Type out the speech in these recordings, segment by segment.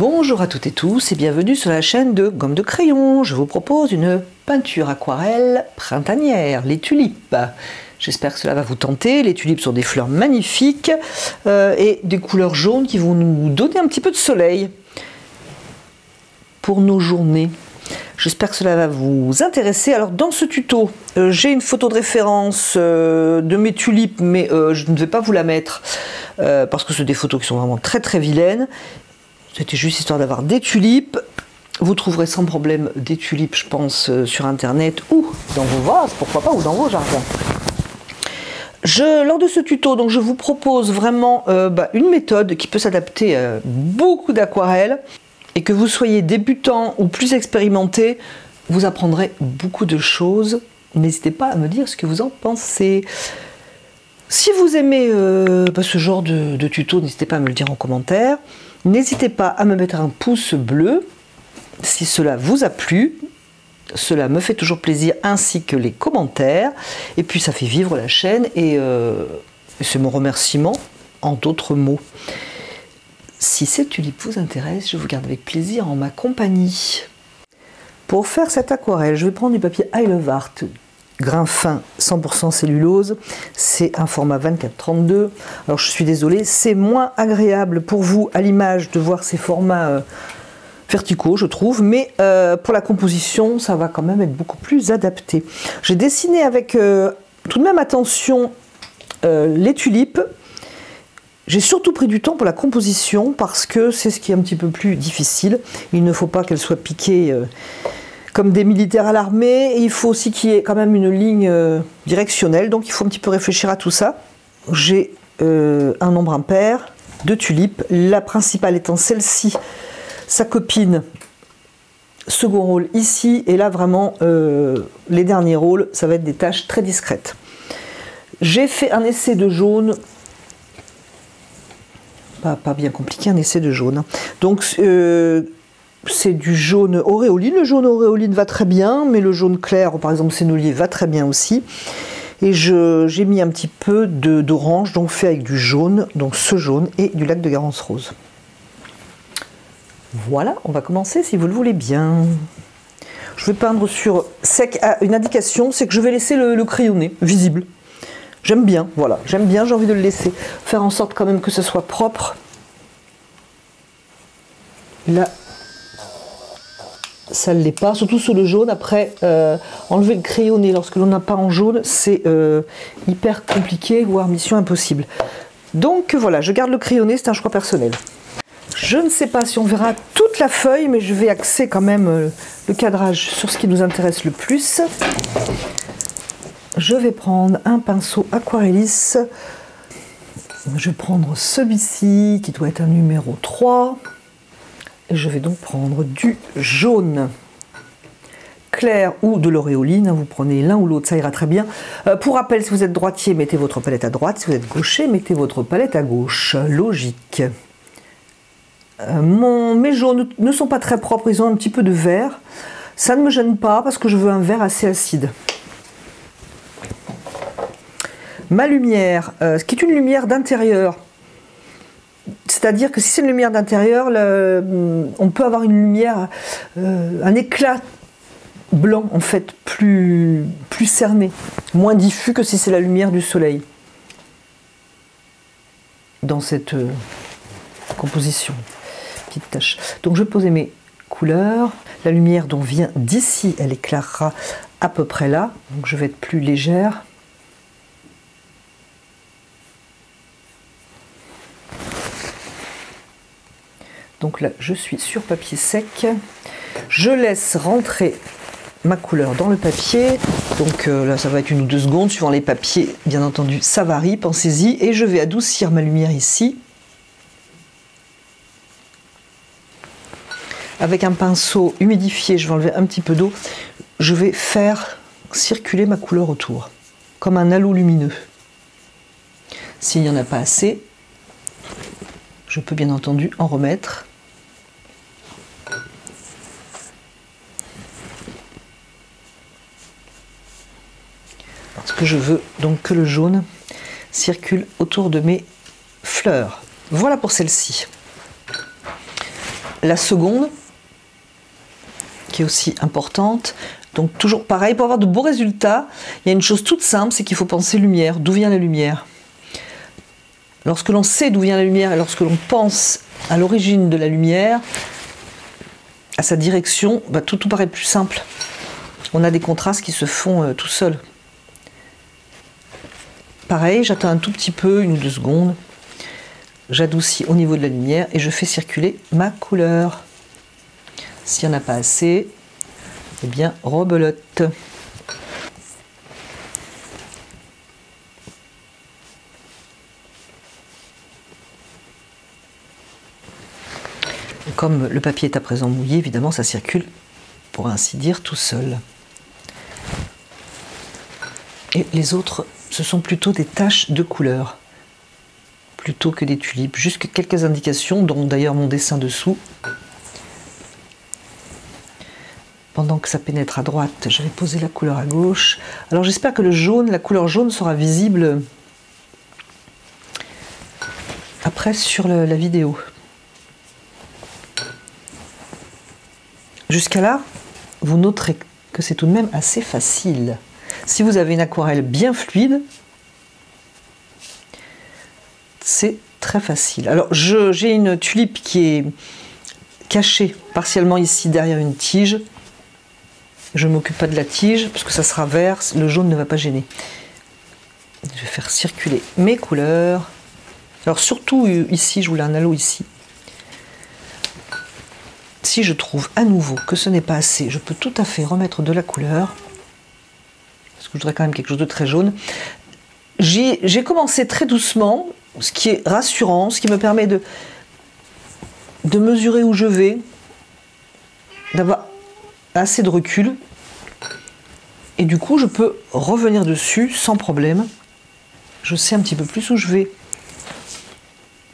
Bonjour à toutes et tous et bienvenue sur la chaîne de Gomme de Crayon. Je vous propose une peinture aquarelle printanière, les tulipes. J'espère que cela va vous tenter. Les tulipes sont des fleurs magnifiques et des couleurs jaunes qui vont nous donner un petit peu de soleil pour nos journées. J'espère que cela va vous intéresser. Alors dans ce tuto, j'ai une photo de référence de mes tulipes, mais je ne vais pas vous la mettre parce que ce sont des photos qui sont vraiment très vilaines. C'était juste histoire d'avoir des tulipes. Vous trouverez sans problème des tulipes, je pense, sur internet ou dans vos vases, pourquoi pas, ou dans vos jardins. Lors de ce tuto, donc, je vous propose vraiment une méthode qui peut s'adapter à beaucoup d'aquarelles. Et que vous soyez débutant ou plus expérimenté, vous apprendrez beaucoup de choses. N'hésitez pas à me dire ce que vous en pensez. Si vous aimez ce genre de tuto, n'hésitez pas à me le dire en commentaire. N'hésitez pas à me mettre un pouce bleu si cela vous a plu. Cela me fait toujours plaisir, ainsi que les commentaires. Et puis ça fait vivre la chaîne et c'est mon remerciement en d'autres mots. Si ces tulipes vous intéressent, je vous garde avec plaisir en ma compagnie. Pour faire cette aquarelle, je vais prendre du papier I Love Art, grain fin 100% cellulose. C'est un format 24-32. Alors je suis désolée, c'est moins agréable pour vous à l'image de voir ces formats verticaux, je trouve. Mais pour la composition, ça va quand même être beaucoup plus adapté. J'ai dessiné avec tout de même attention les tulipes. J'ai surtout pris du temps pour la composition parce que c'est ce qui est un petit peu plus difficile. Il ne faut pas qu'elle soit piquée comme des militaires à l'armée. Il faut aussi qu'il y ait quand même une ligne directionnelle. Donc il faut un petit peu réfléchir à tout ça. J'ai un nombre impair de tulipes. La principale étant celle-ci, sa copine, second rôle ici. Et là vraiment, les derniers rôles, ça va être des tâches très discrètes. J'ai fait un essai de jaune. Pas bien compliqué, un essai de jaune. Donc c'est du jaune auréoline. Le jaune auréoline va très bien, mais le jaune clair, par exemple sénolier, va très bien aussi. Et j'ai mis un petit peu d'orange, donc fait avec du jaune, donc ce jaune et du lac de Garance rose. Voilà, on va commencer si vous le voulez bien. Je vais peindre sur sec. Une indication, c'est que je vais laisser le crayonné visible. J'aime bien, voilà, j'aime bien, j'ai envie de le laisser. Faire en sorte quand même que ce soit propre. Là, ça ne l'est pas, surtout sur le jaune. Après, enlever le crayonné lorsque l'on n'a pas en jaune, c'est hyper compliqué, voire mission impossible. Donc voilà, je garde le crayonné, c'est un choix personnel. Je ne sais pas si on verra toute la feuille, mais je vais axer quand même le cadrage sur ce qui nous intéresse le plus. Je vais prendre un pinceau Aquarellis. Je vais prendre celui-ci qui doit être un numéro 3. Et je vais donc prendre du jaune clair ou de l'auréoline. Vous prenez l'un ou l'autre, ça ira très bien. Pour rappel, si vous êtes droitier, mettez votre palette à droite. Si vous êtes gaucher, mettez votre palette à gauche. Logique. Mes jaunes ne sont pas très propres, ils ont un petit peu de vert. Ça ne me gêne pas parce que je veux un vert assez acide. Ma lumière, ce qui est une lumière d'intérieur, c'est-à-dire que si c'est une lumière d'intérieur, on peut avoir une lumière, un éclat blanc en fait, plus cerné, moins diffus que si c'est la lumière du soleil dans cette composition. Petite tache. Donc je vais poser mes couleurs. La lumière dont vient d'ici, elle éclairera à peu près là, donc je vais être plus légère. Donc là, je suis sur papier sec. Je laisse rentrer ma couleur dans le papier. Donc là, ça va être 1 ou 2 secondes, suivant les papiers. Bien entendu, ça varie, pensez-y. Et je vais adoucir ma lumière ici. Avec un pinceau humidifié, je vais enlever un petit peu d'eau. Je vais faire circuler ma couleur autour, comme un halo lumineux. S'il n'y en a pas assez, je peux bien entendu en remettre. Parce que je veux donc que le jaune circule autour de mes fleurs. Voilà pour celle-ci. la seconde, qui est aussi importante. Donc toujours pareil, pour avoir de beaux résultats, il y a une chose toute simple, c'est qu'il faut penser lumière. D'où vient la lumière? Lorsque l'on sait d'où vient la lumière et lorsque l'on pense à l'origine de la lumière, à sa direction, bah, tout paraît plus simple. On a des contrastes qui se font tout seuls. Pareil, j'attends un tout petit peu, 1 ou 2 secondes. J'adoucis au niveau de la lumière et je fais circuler ma couleur. S'il n'y en a pas assez, eh bien, rebelote. Comme le papier est à présent mouillé, évidemment, ça circule, pour ainsi dire, tout seul. Et les autres, ce sont plutôt des taches de couleur, plutôt que des tulipes. Juste quelques indications, dont d'ailleurs mon dessin dessous. Pendant que ça pénètre à droite, je vais poser la couleur à gauche. Alors j'espère que le jaune, la couleur jaune sera visible après sur la vidéo. Jusqu'à là, vous noterez que c'est tout de même assez facile. Si vous avez une aquarelle bien fluide, c'est très facile. Alors j'ai une tulipe qui est cachée partiellement ici derrière une tige. Je ne m'occupe pas de la tige parce que ça sera vert, le jaune ne va pas gêner. Je vais faire circuler mes couleurs. Alors surtout ici, je voulais un halo ici. Si je trouve à nouveau que ce n'est pas assez, je peux tout à fait remettre de la couleur. Parce que je voudrais quand même quelque chose de très jaune. J'ai commencé très doucement, ce qui est rassurant, ce qui me permet de mesurer où je vais, d'avoir assez de recul. Et du coup, je peux revenir dessus sans problème. Je sais un petit peu plus où je vais.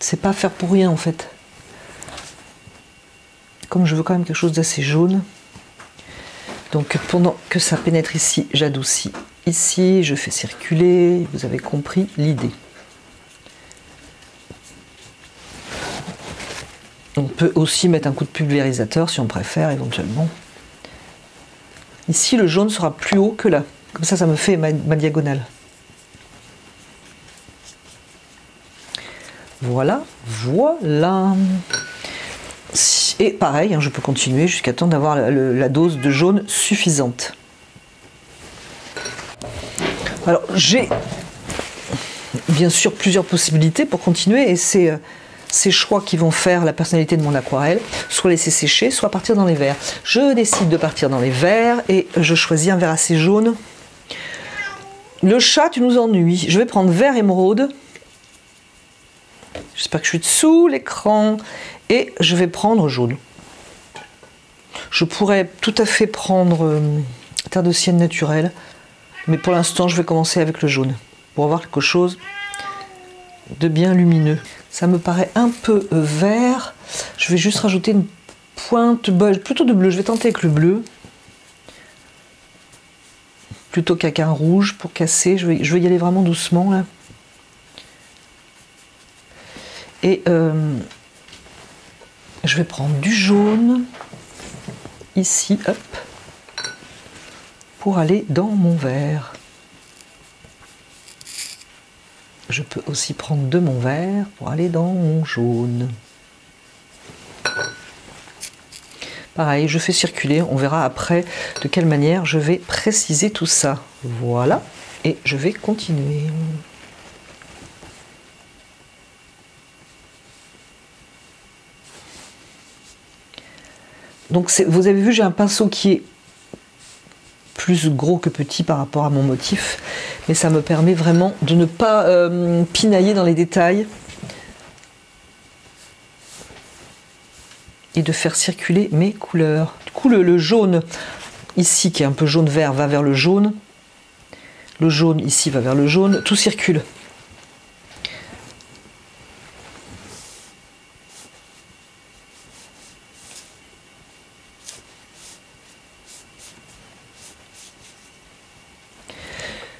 C'est pas faire pour rien en fait. Comme je veux quand même quelque chose d'assez jaune. Donc pendant que ça pénètre ici, j'adoucis ici, je fais circuler. Vous avez compris l'idée. On peut aussi mettre un coup de pulvérisateur si on préfère éventuellement. Ici, le jaune sera plus haut que là. Comme ça me fait ma diagonale. Voilà, voilà. Et pareil, hein, je peux continuer jusqu'à temps d'avoir la dose de jaune suffisante. Alors, j'ai bien sûr plusieurs possibilités pour continuer, et c'est ces choix qui vont faire la personnalité de mon aquarelle, soit laisser sécher, soit partir dans les verts. Je décide de partir dans les verts et je choisis un vert assez jaune. Le chat, tu nous ennuies. Je vais prendre vert émeraude. J'espère que je suis dessous l'écran. Et je vais prendre jaune. Je pourrais tout à fait prendre terre de sienne naturelle. Mais pour l'instant, je vais commencer avec le jaune. Pour avoir quelque chose de bien lumineux. Ça me paraît un peu vert. Je vais juste rajouter une pointe plutôt de bleu. Je vais tenter avec le bleu. Plutôt qu'avec un rouge pour casser. Je vais y aller vraiment doucement là. Et je vais prendre du jaune. Ici, hop. Pour aller dans mon vert. Je peux aussi prendre de mon vert pour aller dans mon jaune. Pareil, je fais circuler, on verra après de quelle manière je vais préciser tout ça. Voilà, et je vais continuer. Donc vous avez vu, j'ai un pinceau qui est plus gros que petit par rapport à mon motif, mais ça me permet vraiment de ne pas pinailler dans les détails et de faire circuler mes couleurs. Du coup, le jaune ici, qui est un peu jaune-vert, va vers le jaune. Le jaune ici va vers le jaune. Tout circule.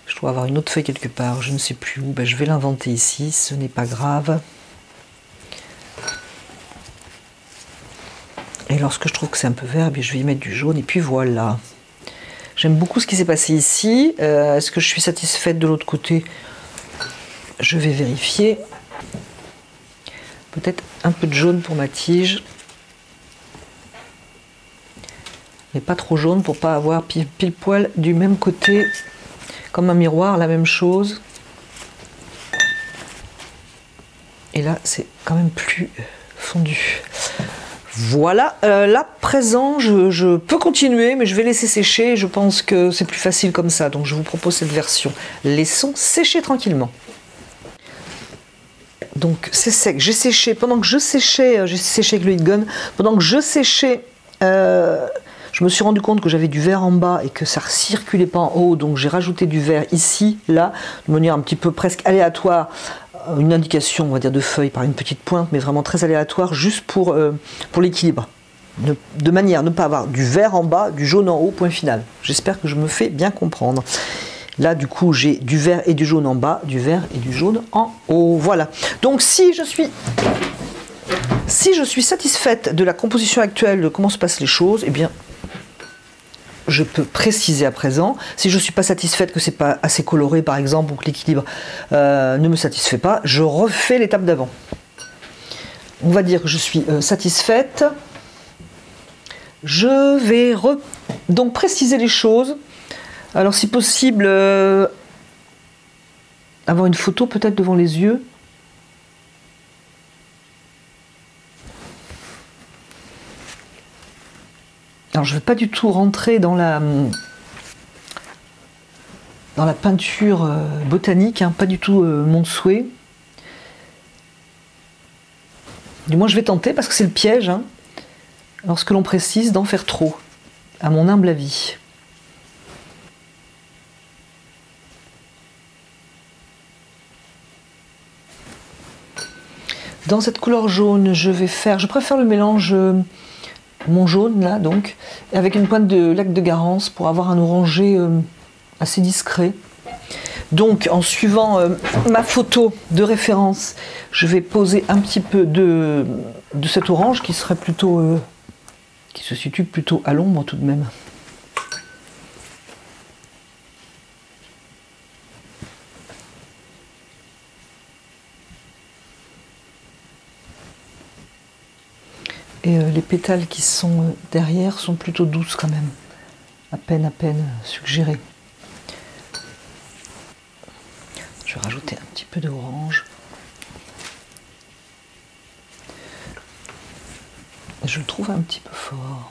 Je dois avoir une autre feuille quelque part, je ne sais plus où. Ben, je vais l'inventer ici, ce n'est pas grave. Et lorsque je trouve que c'est un peu vert, je vais y mettre du jaune et puis voilà. J'aime beaucoup ce qui s'est passé ici. Est-ce que je suis satisfaite de l'autre côté? Je vais vérifier. Peut-être un peu de jaune pour ma tige. Mais pas trop jaune pour pas avoir pile poil du même côté. Comme un miroir, la même chose. Et là, c'est quand même plus fondu. Voilà, là, présent, je peux continuer, mais je vais laisser sécher. Je pense que c'est plus facile comme ça, donc je vous propose cette version. Laissons sécher tranquillement. Donc, c'est sec. J'ai séché, pendant que je séchais, j'ai séché avec le heat gun, pendant que je séchais, je me suis rendu compte que j'avais du verre en bas et que ça ne circulait pas en haut, donc j'ai rajouté du verre ici, là, de manière un petit peu presque aléatoire, une indication, on va dire, de feuille par une petite pointe, mais vraiment très aléatoire, juste pour l'équilibre. De manière à ne pas avoir du vert en bas, du jaune en haut, point final. J'espère que je me fais bien comprendre. Là, du coup, j'ai du vert et du jaune en bas, du vert et du jaune en haut. Voilà. Donc, si je suis satisfaite de la composition actuelle, de comment se passent les choses, eh bien, je peux préciser à présent. Si je ne suis pas satisfaite que c'est pas assez coloré, par exemple, ou que l'équilibre ne me satisfait pas, je refais l'étape d'avant. On va dire que je suis satisfaite. Je vais donc préciser les choses. Alors, si possible, avoir une photo peut-être devant les yeux. Alors, je ne vais pas du tout rentrer dans la peinture botanique, hein, pas du tout mon souhait. Du moins, je vais tenter parce que c'est le piège, hein, lorsque l'on précise, d'en faire trop, à mon humble avis. Dans cette couleur jaune, je préfère le mélange mon jaune là, donc, avec une pointe de lac de Garance pour avoir un orangé assez discret. Donc, en suivant ma photo de référence, je vais poser un petit peu de cet orange qui serait plutôt, qui se situe plutôt à l'ombre tout de même. Et les pétales qui sont derrière sont plutôt douces quand même, à peine suggérées. Je vais rajouter un petit peu d'orange. Je le trouve un petit peu fort.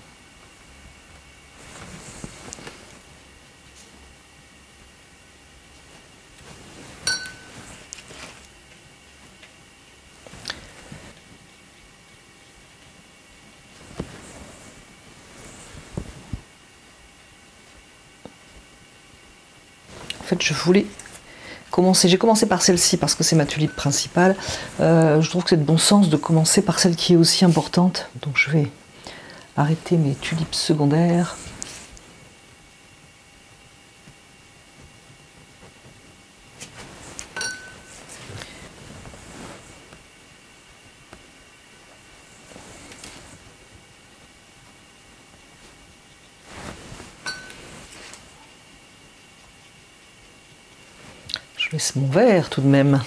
En fait, je voulais commencer. J'ai commencé par celle-ci parce que c'est ma tulipe principale. Je trouve que c'est de bon sens de commencer par celle qui est aussi importante. Donc, je vais arrêter mes tulipes secondaires. Je laisse mon verre tout de même.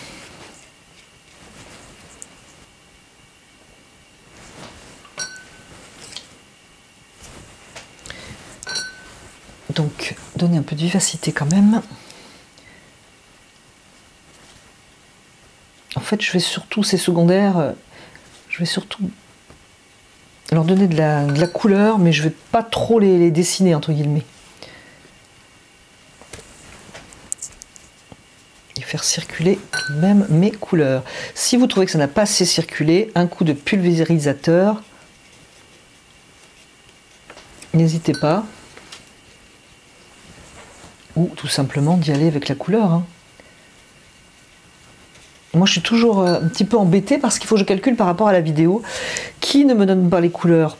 Donc, donner un peu de vivacité quand même. En fait, je vais surtout, ces secondaires, je vais surtout leur donner de la couleur, mais je ne vais pas trop les dessiner, entre guillemets. Faire circuler même mes couleurs. Si vous trouvez que ça n'a pas assez circulé, un coup de pulvérisateur, n'hésitez pas, ou tout simplement d'y aller avec la couleur, hein. Moi je suis toujours un petit peu embêtée parce qu'il faut que je calcule par rapport à la vidéo qui ne me donne pas les couleurs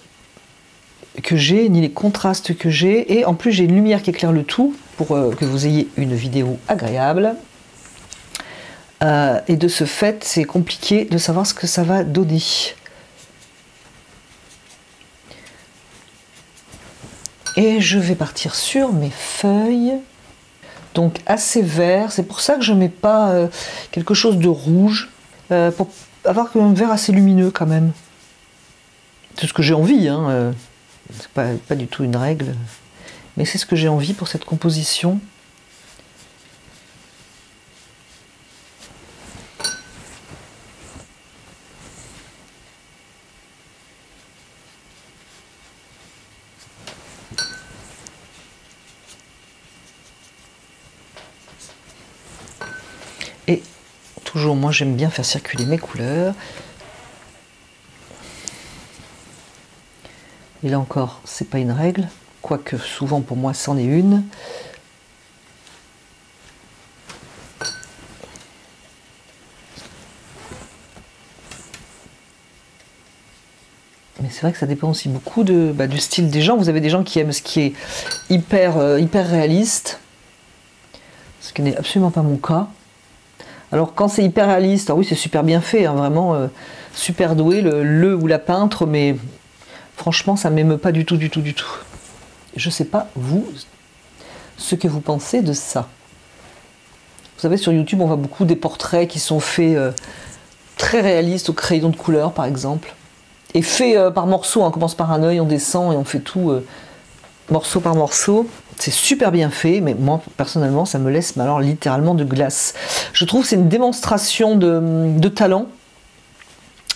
que j'ai ni les contrastes que j'ai, et en plus j'ai une lumière qui éclaire le tout pour que vous ayez une vidéo agréable. Et de ce fait, c'est compliqué de savoir ce que ça va donner. Et je vais partir sur mes feuilles. Donc assez vert, c'est pour ça que je ne mets pas quelque chose de rouge, pour avoir un vert assez lumineux quand même. C'est ce que j'ai envie, hein. C'est pas du tout une règle, mais c'est ce que j'ai envie pour cette composition. Et toujours, moi j'aime bien faire circuler mes couleurs. Et là encore, c'est pas une règle, quoique souvent pour moi c'en est une. Mais c'est vrai que ça dépend aussi beaucoup du style des gens. Vous avez des gens qui aiment ce qui est hyper réaliste, ce qui n'est absolument pas mon cas. Alors quand c'est hyper réaliste, alors oui c'est super bien fait, hein, vraiment super doué le ou la peintre, mais franchement ça ne m'émeut pas du tout. Je sais pas vous, ce que vous pensez de ça. Vous savez, sur YouTube on voit beaucoup des portraits qui sont faits très réalistes au crayon de couleur par exemple, et faits par morceaux, on commence par un œil, on descend et on fait tout morceau par morceau. C'est super bien fait, mais moi personnellement ça me laisse alors littéralement de glace. Je trouve que c'est une démonstration de talent,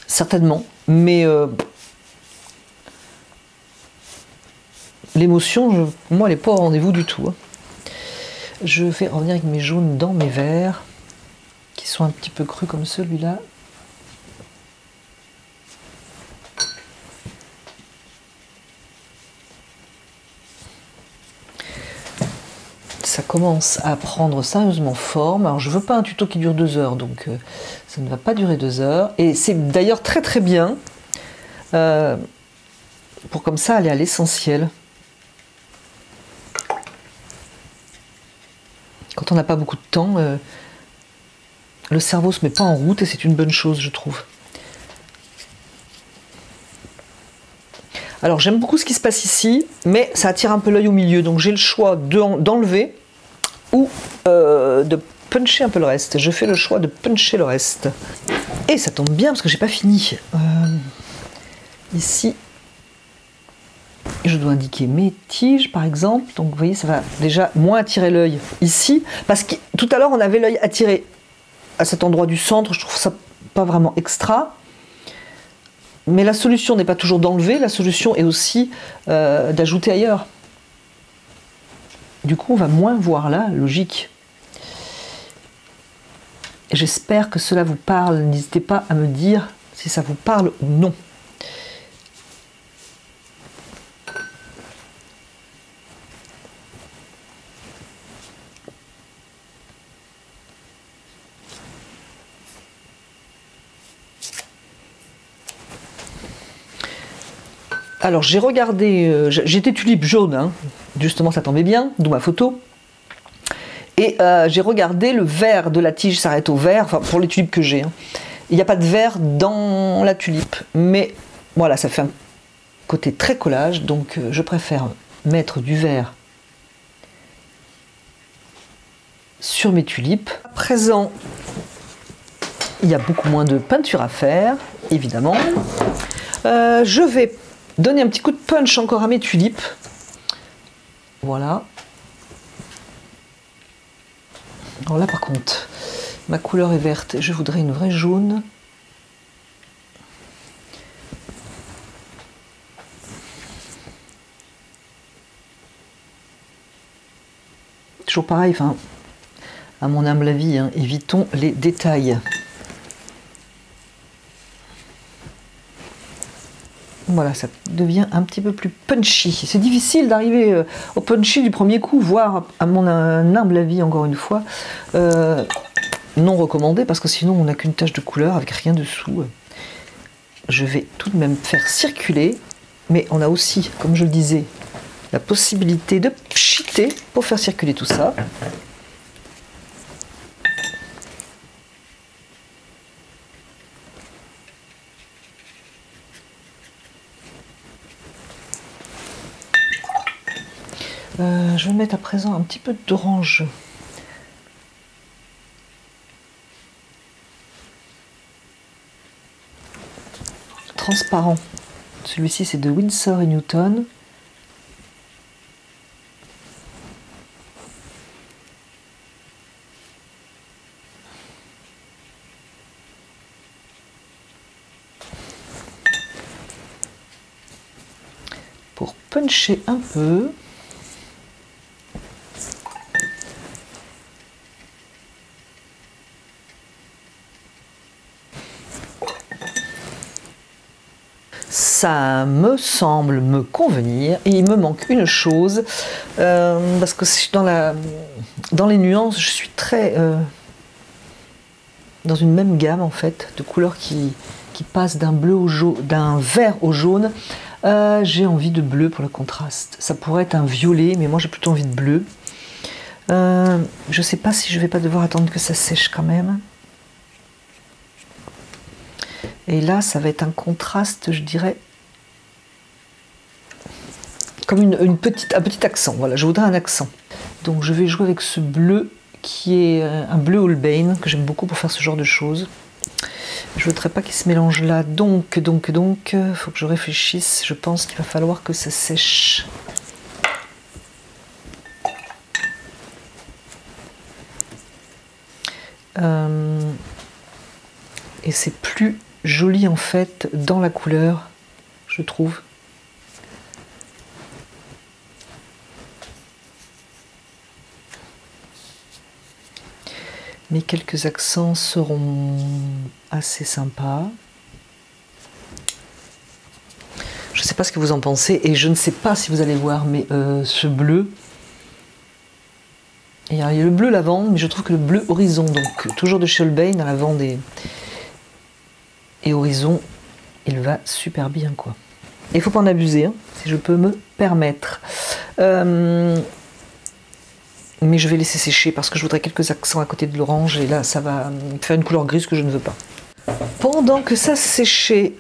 certainement, mais l'émotion, moi elle n'est pas au rendez-vous du tout. Hein. Je vais revenir avec mes jaunes dans mes verts, qui sont un petit peu crus comme celui-là. Ça commence à prendre sérieusement forme. Alors je veux pas un tuto qui dure 2 heures, donc ça ne va pas durer 2 heures. Et c'est d'ailleurs très bien pour comme ça aller à l'essentiel. Quand on n'a pas beaucoup de temps, le cerveau se met pas en route et c'est une bonne chose, je trouve. Alors j'aime beaucoup ce qui se passe ici, mais ça attire un peu l'œil au milieu, donc j'ai le choix d'enlever ou de puncher un peu le reste. Je fais le choix de puncher le reste. Et ça tombe bien parce que j'ai pas fini. Ici, je dois indiquer mes tiges par exemple. Donc vous voyez, ça va déjà moins attirer l'œil ici. Parce que tout à l'heure, on avait l'œil attiré à cet endroit du centre. Je trouve ça pas vraiment extra. Mais la solution n'est pas toujours d'enlever. La solution est aussi d'ajouter ailleurs. Du coup, on va moins voir là, logique. J'espère que cela vous parle. N'hésitez pas à me dire si ça vous parle ou non. Alors j'ai regardé, j'étais tulipe jaune, hein, justement ça tombait bien, d'où ma photo. Et j'ai regardé le vert de la tige s'arrête au vert, enfin pour les tulipes que j'ai. Hein. Il n'y a pas de vert dans la tulipe, mais voilà, ça fait un côté très collage, donc je préfère mettre du vert sur mes tulipes. À présent, il y a beaucoup moins de peinture à faire, évidemment. Je vais donner un petit coup de punch encore à mes tulipes. Voilà. Alors là par contre, ma couleur est verte, je voudrais une vraie jaune. Toujours pareil, enfin, à mon humble avis, hein, évitons les détails. Voilà, ça devient un petit peu plus punchy. C'est difficile d'arriver au punchy du premier coup, voire, à mon humble avis, encore une fois, non recommandé, parce que sinon on n'a qu'une tache de couleur avec rien dessous. Je vais tout de même faire circuler, mais on a aussi, comme je le disais, la possibilité de pchiter pour faire circuler tout ça. Je vais mettre à présent un petit peu d'orange. Transparent. Celui-ci c'est de Winsor & Newton. Pour puncher un peu. Ça me semble me convenir et il me manque une chose parce que dans les nuances je suis très dans une même gamme en fait de couleurs qui passent d'un bleu au jaune, d'un vert au jaune. J'ai envie de bleu pour le contraste. Ça pourrait être un violet mais moi j'ai plutôt envie de bleu. Je sais pas si je vais pas devoir attendre que ça sèche quand même. Et là ça va être un contraste, je dirais, comme un petit accent. Voilà, je voudrais un accent. Donc je vais jouer avec ce bleu qui est un bleu Holbein que j'aime beaucoup pour faire ce genre de choses. Je ne voudrais pas qu'il se mélange là. Donc, faut que je réfléchisse. Je pense qu'il va falloir que ça sèche. Et c'est plus joli en fait dans la couleur, je trouve. Mais quelques accents seront assez sympas. Je ne sais pas ce que vous en pensez et je ne sais pas si vous allez voir, mais ce bleu, il y a le bleu lavande, mais je trouve que le bleu horizon, donc toujours de chez Holbein, à lavande et horizon, il va super bien quoi. Il ne faut pas en abuser, hein, si je peux me permettre. Mais je vais laisser sécher parce que je voudrais quelques accents à côté de l'orange et là ça va faire une couleur grise que je ne veux pas. Pendant que ça séchait,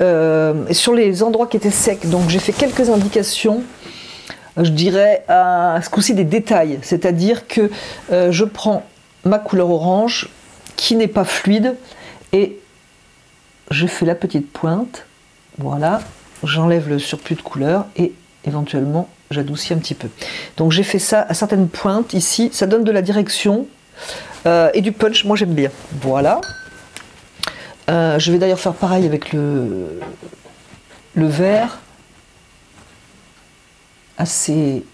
sur les endroits qui étaient secs, donc j'ai fait quelques indications, je dirais à ce coup-ci des détails, c'est-à-dire que je prends ma couleur orange qui n'est pas fluide et je fais la petite pointe, voilà, j'enlève le surplus de couleur et éventuellement j'adoucis un petit peu. Donc j'ai fait ça à certaines pointes ici, ça donne de la direction et du punch, moi j'aime bien. Voilà. Je vais d'ailleurs faire pareil avec le vert, assez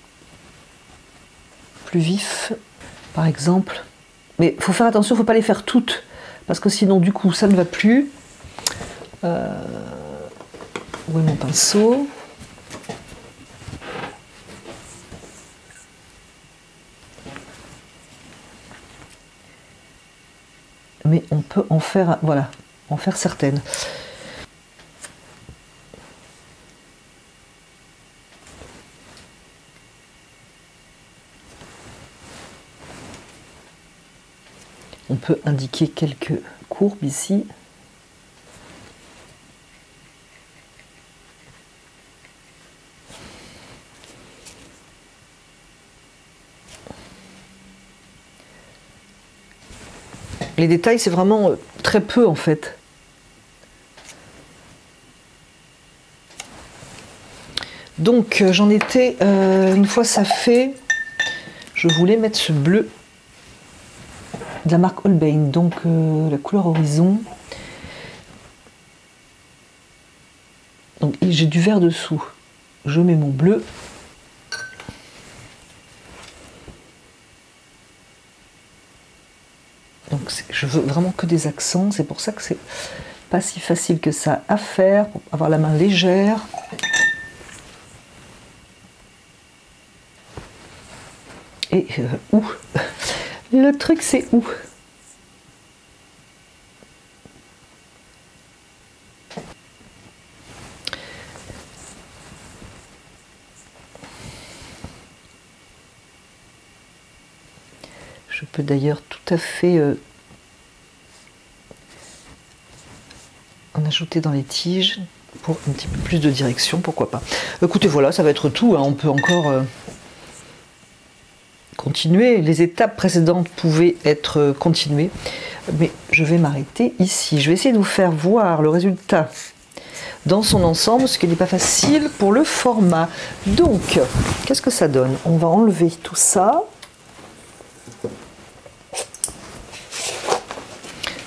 plus vif par exemple. Mais il faut faire attention, il ne faut pas les faire toutes parce que sinon du coup ça ne va plus. Où est mon pinceau ? Mais on peut en faire, voilà, en faire certaines. On peut indiquer quelques courbes ici. Les détails, c'est vraiment très peu en fait. Donc j'en étais, une fois ça fait, je voulais mettre ce bleu de la marque Holbein, donc la couleur horizon. Donc j'ai du vert dessous. Je mets mon bleu. Donc je veux vraiment que des accents, c'est pour ça que c'est pas si facile que ça à faire, pour avoir la main légère. Et où? Le truc c'est où? Je peux d'ailleurs tout à fait en ajouter dans les tiges pour un petit peu plus de direction, pourquoi pas. Écoutez, voilà, ça va être tout, hein. On peut encore continuer. Les étapes précédentes pouvaient être continuées, mais je vais m'arrêter ici. Je vais essayer de vous faire voir le résultat dans son ensemble, ce qui n'est pas facile pour le format. Donc, qu'est-ce que ça donne? On va enlever tout ça.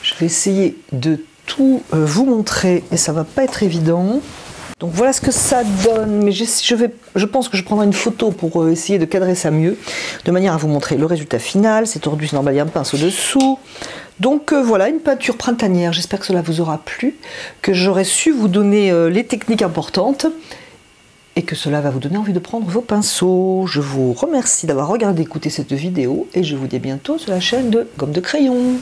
Je vais essayer de tout vous montrer et ça va pas être évident. Donc voilà ce que ça donne, mais je pense que je prendrai une photo pour essayer de cadrer ça mieux, de manière à vous montrer le résultat final. C'est tordu, c'est normal, il y a un pinceau dessous. Donc voilà, une peinture printanière, j'espère que cela vous aura plu, que j'aurai su vous donner les techniques importantes et que cela va vous donner envie de prendre vos pinceaux. Je vous remercie d'avoir regardé, écouté cette vidéo et je vous dis à bientôt sur la chaîne de Gomme de Crayon.